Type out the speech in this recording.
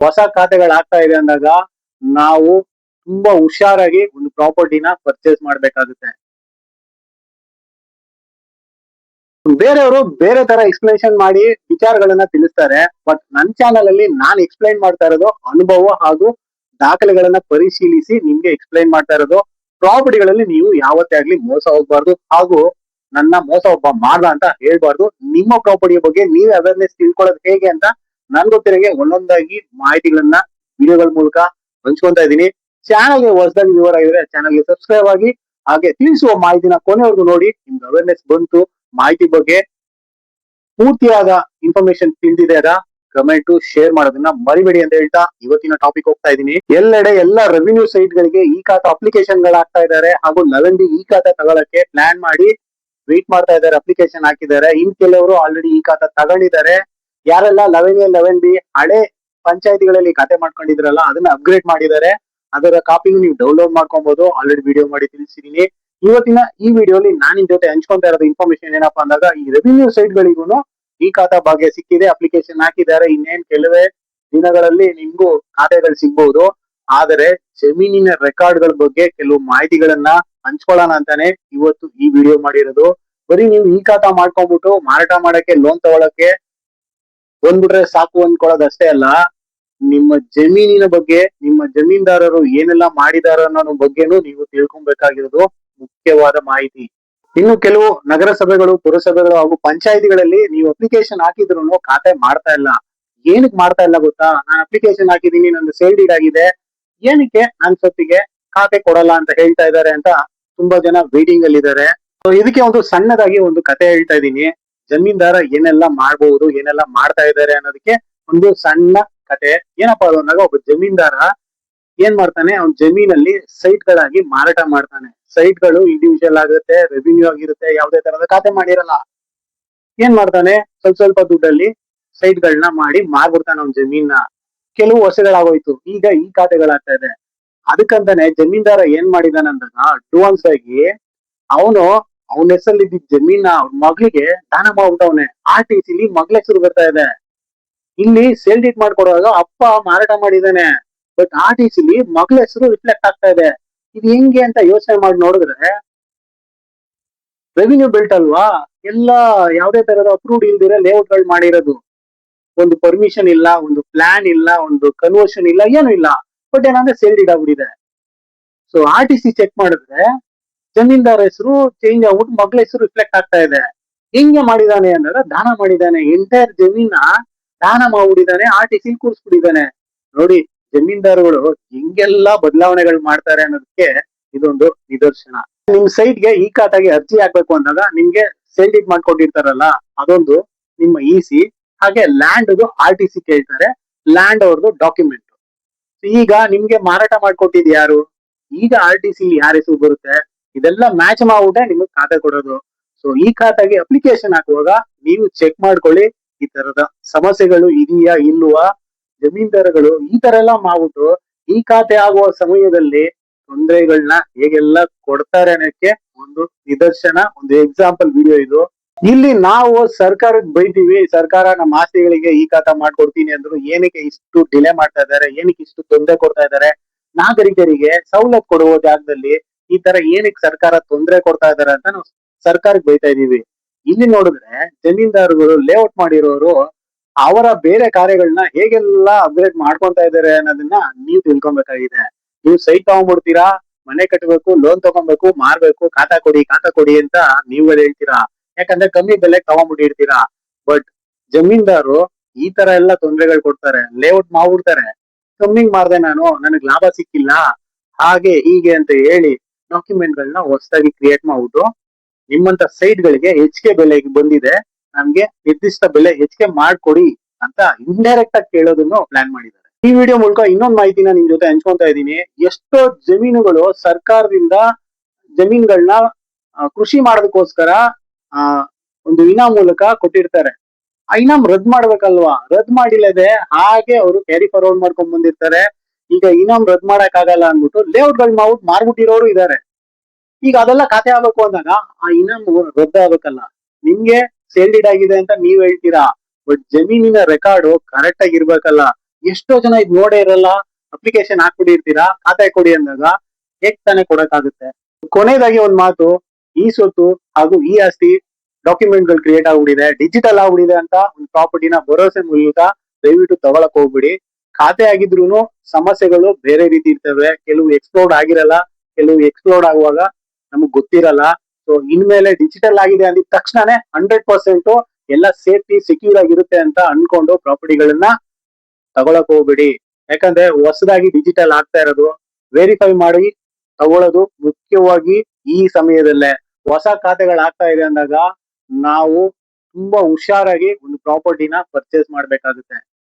ಹೊಸ ಖಾತೆಗಳು ಆಗ್ತಾ ಇದೆ ಅಂದಾಗ ನಾವು ತುಂಬಾ ಹುಷಾರಾಗಿ ಒಂದು ಪ್ರಾಪರ್ಟಿನ ಪರ್ಚೇಸ್ ಮಾಡ್ಬೇಕಾಗುತ್ತೆ. ಬೇರೆಯವರು ಬೇರೆ ತರ ಎಕ್ಸ್ಪ್ಲನೇಷನ್ ಮಾಡಿ ವಿಚಾರಗಳನ್ನ ತಿಳಿಸ್ತಾರೆ. ಬಟ್ ನನ್ನ ಚಾನಲ್ ಅಲ್ಲಿ ನಾನು ಎಕ್ಸ್ಪ್ಲೈನ್ ಮಾಡ್ತಾ ಇರೋದು ಅನುಭವ ಹಾಗೂ ದಾಖಲೆಗಳನ್ನ ಪರಿಶೀಲಿಸಿ ನಿಮ್ಗೆ ಎಕ್ಸ್ಪ್ಲೈನ್ ಮಾಡ್ತಾ ಇರೋದು. ಪ್ರಾಪರ್ಟಿಗಳಲ್ಲಿ ನೀವು ಯಾವತ್ತೇ ಆಗ್ಲಿ ಮೋಸ ಹೋಗ್ಬಾರ್ದು ಹಾಗೂ ನನ್ನ ಮೋಸ ಒಬ್ಬ ಮಾಡ್ದ ಅಂತ ಹೇಳ್ಬಾರ್ದು. ನಿಮ್ಮ ಪ್ರಾಪರ್ಟಿಯ ಬಗ್ಗೆ ನೀವೇ ಅವೇರ್ನೆಸ್ ತಿಳ್ಕೊಳ್ಳೋದು ಹೇಗೆ ಅಂತ ನನ್ ಗೊತ್ತಿರೋಗೆ ಒಂದೊಂದಾಗಿ ಮಾಹಿತಿಗಳನ್ನ ವಿಡಿಯೋಗಳ ಮೂಲಕ ಹಂಚ್ಕೊಂತಾ ಇದ್ದೀನಿ. ಚಾನಲ್ಗೆ ಹೊಸದಾಗಿ ವ್ಯೂವರ್ ಆಗಿದ್ರೆ ಚಾನಲ್ಗೆ ಸಬ್ಸ್ಕ್ರೈಬ್ ಆಗಿ, ಹಾಗೆ ತಿಳಿಸುವ ಮಾಹಿತಿನ ಕೊನೆವರೆಗೂ ನೋಡಿ. ನಿಮ್ಗೆ ಅವೇರ್ನೆಸ್ ಬಂತು, ಮಾಹಿತಿ ಬಗ್ಗೆ ಪೂರ್ತಿಯಾದ ಇನ್ಫಾರ್ಮೇಶನ್ ತಿಳಿದಿದೆ, ಕಮೆಂಟ್ ಶೇರ್ ಮಾಡೋದನ್ನ ಮರಿಬೇಡಿ ಅಂತ ಹೇಳ್ತಾ ಇವತ್ತಿನ ಟಾಪಿಕ್ ಹೋಗ್ತಾ ಇದ್ದೀನಿ. ಎಲ್ಲೆಡೆ ಎಲ್ಲ ರೆವಿನ್ಯೂ ಸೈಟ್ ಗಳಿಗೆ ಈ ಖಾತಾ ಅಪ್ಲಿಕೇಶನ್ ಗಳಾಗ್ತಾ ಇದ್ದಾರೆ ಹಾಗೂ 11D ಈ ಖಾತಾ ತಗೊಳಕ್ಕೆ ಪ್ಲಾನ್ ಮಾಡಿ ವೇಟ್ ಮಾಡ್ತಾ ಇದ್ದಾರೆ, ಅಪ್ಲಿಕೇಶನ್ ಹಾಕಿದ್ದಾರೆ. ಇನ್ ಕೆಲವರು ಆಲ್ರೆಡಿ ಈ ಖಾತಾ ತಗೊಂಡಿದ್ದಾರೆ. ಯಾರೆಲ್ಲ 11A 11B ಹಳೆ ಪಂಚಾಯತಿಗಳಲ್ಲಿ ಖಾತೆ ಮಾಡ್ಕೊಂಡಿದ್ರಲ್ಲ ಅದನ್ನ ಅಪ್ಗ್ರೇಡ್ ಮಾಡಿದ್ದಾರೆ. ಅದರ ಕಾಪಿನೂ ನೀವು ಡೌನ್ಲೋಡ್ ಮಾಡ್ಕೊಬಹುದು. ಆಲ್ರೆಡಿ ವಿಡಿಯೋ ಮಾಡಿ ತಿಳಿಸಿದೀನಿ. ಇವತ್ತಿನ ಈ ವಿಡಿಯೋಲಿ ನಾನು ನಿಮ್ ಜೊತೆ ಹಂಚ್ಕೊಂತಾ ಇರೋದು ಇನ್ಫಾರ್ಮೇಶನ್ ಏನಪ್ಪಾ ಅಂದಾಗ, ಈ ರೆವಿನ್ಯೂ ಸೈಟ್ ಗಳಿಗೂ ಈ ಖಾತಾ ಭಾಗ್ಯ ಸಿಕ್ಕಿದೆ, ಅಪ್ಲಿಕೇಶನ್ ಹಾಕಿದ್ದಾರೆ. ಇನ್ನೇನ್ ಕೆಲವೇ ದಿನಗಳಲ್ಲಿ ನಿಮ್ಗೂ ಖಾತೆಗಳು ಸಿಗ್ಬಹುದು. ಆದರೆ ಜಮೀನಿನ ರೆಕಾರ್ಡ್ ಗಳ ಬಗ್ಗೆ ಕೆಲವು ಮಾಹಿತಿಗಳನ್ನ ಹಂಚ್ಕೊಳ್ಳೋಣ ಅಂತಾನೆ ಇವತ್ತು ಈ ವಿಡಿಯೋ ಮಾಡಿರೋದು. ಬರೀ ನೀವು ಈ ಖಾತಾ ಮಾಡ್ಕೊಂಡ್ಬಿಟ್ಟು ಮಾರಾಟ ಮಾಡಕ್ಕೆ ಲೋನ್ ತಗೊಳಕ್ಕೆ ಬಂದ್ಬಿಟ್ರೆ ಸಾಕು ಅನ್ಕೊಳ್ಳೋದಷ್ಟೇ ಅಲ್ಲ, ನಿಮ್ಮ ಜಮೀನಿನ ಬಗ್ಗೆ, ನಿಮ್ಮ ಜಮೀನ್ದಾರರು ಏನೆಲ್ಲ ಮಾಡಿದಾರ ಅನ್ನೋ ಬಗ್ಗೆನೂ ನೀವು ತಿಳ್ಕೊಬೇಕಾಗಿರೋದು ಮುಖ್ಯವಾದ ಮಾಹಿತಿ. ಇನ್ನು ಕೆಲವು ನಗರಸಭೆಗಳು, ಪುರಸಭೆಗಳು ಹಾಗೂ ಪಂಚಾಯಿತಿಗಳಲ್ಲಿ ನೀವು ಅಪ್ಲಿಕೇಶನ್ ಹಾಕಿದ್ರು ಖಾತೆ ಮಾಡ್ತಾ ಇಲ್ಲ. ಏನಕ್ಕೆ ಮಾಡ್ತಾ ಇಲ್ಲ ಗೊತ್ತಾ? ನಾನು ಅಪ್ಲಿಕೇಶನ್ ಹಾಕಿದೀನಿ, ನಂದು ಸೇಲ್ ಡೀಡ್ ಆಗಿದೆ, ಏನಕ್ಕೆ ನನ್ ಸೊತ್ತಿಗೆ ಖಾತೆ ಕೊಡಲ್ಲ ಅಂತ ಹೇಳ್ತಾ ಇದ್ದಾರೆ ಅಂತ ತುಂಬಾ ಜನ ವೇಟಿಂಗ್ ಅಲ್ಲಿ ಇದ್ದಾರೆ. ಇದಕ್ಕೆ ಒಂದು ಸಣ್ಣದಾಗಿ ಒಂದು ಕತೆ ಹೇಳ್ತಾ ಇದ್ದೀನಿ. ಜಮೀನ್ದಾರ ಏನೆಲ್ಲ ಮಾಡಬಹುದು, ಏನೆಲ್ಲ ಮಾಡ್ತಾ ಇದ್ದಾರೆ ಅನ್ನೋದಕ್ಕೆ ಒಂದು ಸಣ್ಣ ಕತೆ. ಏನಪ್ಪಾ ಅದು ಅಂದಾಗ, ಒಬ್ಬ ಜಮೀನ್ದಾರ ಏನ್ ಮಾಡ್ತಾನೆ, ಅವ್ನ ಜಮೀನಲ್ಲಿ ಸೈಟ್ ಗಳಾಗಿ ಮಾರಾಟ ಮಾಡ್ತಾನೆ. ಸೈಟ್ ಗಳು ಇಂಡಿವಿಜುವಲ್ ಆಗುತ್ತೆ, ರೆವಿನ್ಯೂ ಆಗಿರುತ್ತೆ, ಯಾವುದೇ ತರದ ಖಾತೆ ಮಾಡಿರಲ್ಲ. ಏನ್ ಮಾಡ್ತಾನೆ, ಸ್ವಲ್ಪ ಸ್ವಲ್ಪ ದುಡ್ಡಲ್ಲಿ ಸೈಟ್ ಗಳನ್ನ ಮಾಡಿ ಮಾರ್ಬಿಡ್ತಾನೆ ಅವ್ನ ಜಮೀನ. ಕೆಲವು ವರ್ಷಗಳಾಗೋಯ್ತು, ಈಗ ಈ ಖಾತೆಗಳಾಗ್ತಾ ಇದೆ. ಅದಕ್ಕಂತಾನೆ ಜಮೀನ್ದಾರ ಏನ್ ಮಾಡಿದಾನೆ ಅಂದಾಗ, ಅಡ್ವಾನ್ಸ್ ಆಗಿ ಅವನು ಅವನ ಹೆಸರಲ್ಲಿ ಇದ್ದಿದ್ದ ಜಮೀನ ಅವ್ನ ಮಗಳಿಗೆ ದಾನ ಮಾಡ್ಬಿಟ್ಟವನೆ. RTCಲಿ ಮಗಳ ಹೆಸರು ಬರ್ತಾ ಇದೆ. ಇಲ್ಲಿ ಸೇಲ್ ಡೀಡ್ ಮಾಡ್ಕೊಡುವಾಗ ಅಪ್ಪ ಮಾರಾಟ ಮಾಡಿದಾನೆ, ಬಟ್ RTCಲಿ ಮಗಳ ಹೆಸರು ರಿಫ್ಲೆಕ್ಟ್ ಆಗ್ತಾ ಇದೆ. ಇದು ಹೆಂಗೆ ಅಂತ ಯೋಚನೆ ಮಾಡಿ ನೋಡಿದ್ರೆ, ರೆವಿನ್ಯೂ ಬೆಲ್ಟ್ ಅಲ್ವಾ, ಎಲ್ಲ ಯಾವುದೇ ತರದ ಅಪ್ರೂವ್ಡ್ ಇಲ್ದಿರ ಲೇಔಟ್ ಗಳು ಮಾಡಿರೋದು. ಒಂದು ಪರ್ಮಿಷನ್ ಇಲ್ಲ, ಒಂದು ಪ್ಲಾನ್ ಇಲ್ಲ, ಒಂದು ಕನ್ವರ್ಷನ್ ಇಲ್ಲ, ಏನು ಇಲ್ಲ. ಬಟ್ ಏನಂದ್ರೆ ಸೇಲ್ ಡೀಡ್ ಆಗ್ಬಿಟ್ಟಿದೆ. ಸೊ RTC ಚೆಕ್ ಮಾಡಿದ್ರೆ ಜಮೀನ್ದಾರ ಹೆಸರು ಚೇಂಜ್ ಆಗ್ಬಿಟ್ಟು ಮಗಳ ಹೆಸರು ರಿಫ್ಲೆಕ್ಟ್ ಆಗ್ತಾ ಇದೆ. ಹೆಂಗೆ ಮಾಡಿದಾನೆ ಅಂದ್ರೆ, ದಾನ ಮಾಡಿದಾನೆ. ಎಂಟೈರ್ ಜಮೀನ ದಾನ ಮಾಡ್ಬಿಟ್ಟಿದ್ದಾನೆ, RTC ಕೂರಿಸ್ಬಿಟ್ಟಿದ್ದಾನೆ. ನೋಡಿ, ಜಮೀನ್ದಾರಗಳು ಹೆಂಗೆಲ್ಲ ಬದಲಾವಣೆಗಳು ಮಾಡ್ತಾರೆ ಅನ್ನೋದಕ್ಕೆ ಇದೊಂದು ನಿದರ್ಶನ. ನಿಮ್ ಸೈಟ್ಗೆ ಈ ಖಾತಾಗೆ ಅರ್ಜಿ ಹಾಕ್ಬೇಕು ಅಂದಾಗ ನಿಮ್ಗೆ ಸೇಲ್ ಡೀಡ್ ಮಾಡ್ಕೊಂಡಿರ್ತಾರಲ್ಲ, ಅದೊಂದು ನಿಮ್ಮ EC, ಹಾಗೆ ಲ್ಯಾಂಡ್ RTC ಕೇಳ್ತಾರೆ, ಲ್ಯಾಂಡ್ ಅವ್ರದ್ದು ಡಾಕ್ಯುಮೆಂಟ್. ಈಗ ನಿಮ್ಗೆ ಮಾರಾಟ ಮಾಡ್ಕೊಟ್ಟಿದ್ ಯಾರು, ಈಗ RTC ಯಾರ ಹೆಸರು ಬರುತ್ತೆ, ಇದೆಲ್ಲ ಮ್ಯಾಚ್ ಮಾಡ್ಬಿಟ್ಟೆ ನಿಮ್ಗೆ ಖಾತೆ ಕೊಡೋದು. ಸೊ ಈ ಖಾತೆಗೆ ಅಪ್ಲಿಕೇಶನ್ ಹಾಕುವಾಗ ನೀವು ಚೆಕ್ ಮಾಡ್ಕೊಳ್ಳಿ, ಈ ತರದ ಸಮಸ್ಯೆಗಳು ಇದೆಯಾ ಇಲ್ವಾ. ಜಮೀನ್ದಾರಗಳು ಈ ತರ ಎಲ್ಲ ಮಾಡ್ಬಿಟ್ಟು ಈ ಖಾತೆ ಆಗುವ ಸಮಯದಲ್ಲಿ ತೊಂದರೆಗಳನ್ನ ಹೇಗೆಲ್ಲ ಕೊಡ್ತಾರೆ ಅನ್ನೋಕ್ಕೆ ಒಂದು ನಿದರ್ಶನ, ಒಂದು ಎಕ್ಸಾಂಪಲ್ ವಿಡಿಯೋ ಇದು. ಇಲ್ಲಿ ನಾವು ಸರ್ಕಾರಕ್ಕೆ ಬೈತೀವಿ, ಸರ್ಕಾರ ನಮ್ಮ ಆಸ್ತಿಗಳಿಗೆ ಈ ಖಾತಾ ಮಾಡ್ಕೊಡ್ತೀನಿ ಅಂದ್ರು ಏನಕ್ಕೆ ಇಷ್ಟು ಡಿಲೇ ಮಾಡ್ತಾ ಇದ್ದಾರೆ, ಏನಕ್ಕೆ ಇಷ್ಟು ತೊಂದರೆ ಕೊಡ್ತಾ ಇದ್ದಾರೆ, ನಾಗರಿಕರಿಗೆ ಸವಲತ್ತು ಕೊಡುವ ಜಾಗದಲ್ಲಿ ಈ ತರ ಏನಕ್ಕೆ ಸರ್ಕಾರ ತೊಂದರೆ ಕೊಡ್ತಾ ಇದಾರೆ ಅಂತ ನಾವು ಸರ್ಕಾರಕ್ಕೆ ಬೈತಾ ಇದೀವಿ. ಇಲ್ಲಿ ನೋಡಿದ್ರೆ ಜಮೀನ್ದಾರಗಳು, ಲೇಔಟ್ ಮಾಡಿರೋರು ಅವರ ಬೇರೆ ಕಾರ್ಯಗಳನ್ನ ಹೇಗೆಲ್ಲ ಅಪ್ಗ್ರೇಡ್ ಮಾಡ್ಕೊಂತ ಇದಾರೆ ಅನ್ನೋದನ್ನ ನೀವು ತಿಳ್ಕೊಬೇಕಾಗಿದೆ. ನೀವು ಸೈಟ್ ತಗೊಂಡ್ಬಿಡ್ತೀರಾ, ಮನೆ ಕಟ್ಟಬೇಕು, ಲೋನ್ ತಗೊಬೇಕು, ಮಾರ್ಬೇಕು, ಖಾತಾ ಕೊಡಿ ಅಂತ ನೀವುಗಳು ಹೇಳ್ತೀರಾ. ಯಾಕಂದ್ರೆ ಕಮ್ಮಿ ಬೆಲೆಗೆ ತಗೊಂಡ್ಬಿಟ್ಟಿರ್ತೀರಾ. ಬಟ್ ಜಮೀನ್ದಾರು ಈ ತರ ಎಲ್ಲ ತೊಂದರೆಗಳು ಕೊಡ್ತಾರೆ, ಲೇಔಟ್ ಮಾಡ್ಬಿಡ್ತಾರೆ. ಕಮ್ಮಿಗ್ ಮಾರ್ದೆ ನಾನು, ನನಗ್ ಲಾಭ ಸಿಕ್ಕಿಲ್ಲ, ಹಾಗೆ ಹೀಗೆ ಅಂತ ಹೇಳಿ ಡಾಕ್ಯುಮೆಂಟ್ ಗಳನ್ನ ಹೊಸದಾಗಿ ಕ್ರಿಯೇಟ್ ಮಾಡ್ಬಿಟ್ಟು ನಿಮ್ಮಂತ ಸೈಟ್ ಗಳಿಗೆ ಹೆಚ್ಚಿಗೆ ಬೆಲೆ ಬಂದಿದೆ, ನಮ್ಗೆ ನಿರ್ದಿಷ್ಟ ಬೆಲೆ ಹೆಚ್ಚಿಗೆ ಮಾಡ್ಕೊಡಿ ಅಂತ ಇಂಡೈರೆಕ್ಟ್ ಆಗಿ ಕೇಳೋದನ್ನು ಪ್ಲಾನ್ ಮಾಡಿದ್ದಾರೆ. ಈ ವಿಡಿಯೋ ಮೂಲಕ ಇನ್ನೊಂದು ಮಾಹಿತಿನ ನಿಮ್ ಜೊತೆ ಹಂಚ್ಕೊಂತಾ ಇದ್ದೀನಿ. ಎಷ್ಟೋ ಜಮೀನುಗಳು ಸರ್ಕಾರದಿಂದ ಜಮೀನ್ಗಳನ್ನ ಕೃಷಿ ಮಾಡೋದಕ್ಕೋಸ್ಕರ ಒಂದು ಇನಾಮ್ ಮೂಲಕ ಕೊಟ್ಟಿರ್ತಾರೆ. ಆ ಇನಾಮ್ ರದ್ದು ಮಾಡ್ಬೇಕಲ್ವಾ, ರದ್ದು ಮಾಡಿಲ್ಲದೆ ಹಾಗೆ ಅವರು ಕ್ಯಾರಿ ಫಾರ್ವರ್ಡ್ ಮಾಡ್ಕೊಂಡ್ ಬಂದಿರ್ತಾರೆ. ಈಗ ಇನಾಮ್ ರದ್ದು ಮಾಡಕ್ ಆಗಲ್ಲ ಅಂದ್ಬಿಟ್ಟು ಲೇಔಟ್ ಗಳು ಮಾಡ್ಬಿಟ್ಟು ಮಾರ್ಬಿಟ್ಟಿರೋರು ಇದಾರೆ. ಈಗ ಅದೆಲ್ಲ ಖಾತೆ ಆಗ್ಬೇಕು ಅಂದಾಗ ಆ ಇನಾಮ್ ರದ್ದು ಆಗ್ಬೇಕಲ್ಲ. ನಿಮ್ಗೆ ಸೇಲ್ ಡೀಡ್ ಆಗಿದೆ ಅಂತ ನೀವ್ ಹೇಳ್ತೀರಾ, ಬಟ್ ಜಮೀನಿನ ರೆಕಾರ್ಡ್ ಕರೆಕ್ಟ್ ಆಗಿ ಇರ್ಬೇಕಲ್ಲ. ಎಷ್ಟೋ ಜನ ಇದ್ ನೋಡೇ ಇರಲ್ಲ, ಅಪ್ಲಿಕೇಶನ್ ಹಾಕ್ಬಿಟ್ಟಿರ್ತೀರಾ, ಖಾತೆ ಕೊಡಿ ಅಂದಾಗ ಹೇಗ್ ತಾನೇ ಕೊಡಕ್ಕಾಗುತ್ತೆ. ಕೊನೆಯದಾಗಿ ಒಂದ್ ಮಾತು, ಈ ಸ್ವತ್ತು ಹಾಗೂ ಈ ಆಸ್ತಿ ಡಾಕ್ಯುಮೆಂಟ್ ಗಳು ಕ್ರಿಯೇಟ್ ಆಗ್ಬಿಟ್ಟಿದೆ, ಡಿಜಿಟಲ್ ಆಗ್ಬಿಟ್ಟಿದೆ ಅಂತ ಒಂದು ಪ್ರಾಪರ್ಟಿನ ಭರವಸೆ ಮೂಲಕ ದಯವಿಟ್ಟು ತಗೊಳಕ್ ಹೋಗ್ಬಿಡಿ. ಖಾತೆ ಆಗಿದ್ರು ಸಮಸ್ಯೆಗಳು ಬೇರೆ ರೀತಿ ಇರ್ತವೆ, ಕೆಲವು ಎಕ್ಸ್ಪ್ಲೋರ್ಡ್ ಆಗಿರಲ್ಲ, ಕೆಲವು ಎಕ್ಸ್ಪ್ಲೋರ್ಡ್ ಆಗುವಾಗ ನಮಗ್ ಗೊತ್ತಿರಲ್ಲ. ಸೊ ಇನ್ಮೇಲೆ ಡಿಜಿಟಲ್ ಆಗಿದೆ ಅಂದಿದ ತಕ್ಷಣನೇ 100% ಎಲ್ಲ ಸೇಫ್ಟಿ ಸೆಕ್ಯೂರ್ ಆಗಿರುತ್ತೆ ಅಂತ ಅನ್ಕೊಂಡು ಪ್ರಾಪರ್ಟಿಗಳನ್ನ ತಗೊಳಕ್ ಹೋಗ್ಬಿಡಿ. ಯಾಕಂದ್ರೆ ಹೊಸದಾಗಿ ಡಿಜಿಟಲ್ ಆಗ್ತಾ ಇರೋದು, ವೆರಿಫೈ ಮಾಡಿ ತಗೊಳ್ಳೋದು ಮುಖ್ಯವಾಗಿ ಈ ಸಮಯದಲ್ಲೇ. ಹೊಸ ಖಾತೆಗಳು ಆಗ್ತಾ ಇದೆ ಅಂದಾಗ ನಾವು ತುಂಬಾ ಹುಷಾರಾಗಿ ಒಂದು ಪ್ರಾಪರ್ಟಿನ ಪರ್ಚೇಸ್ ಮಾಡ್ಬೇಕಾಗುತ್ತೆ.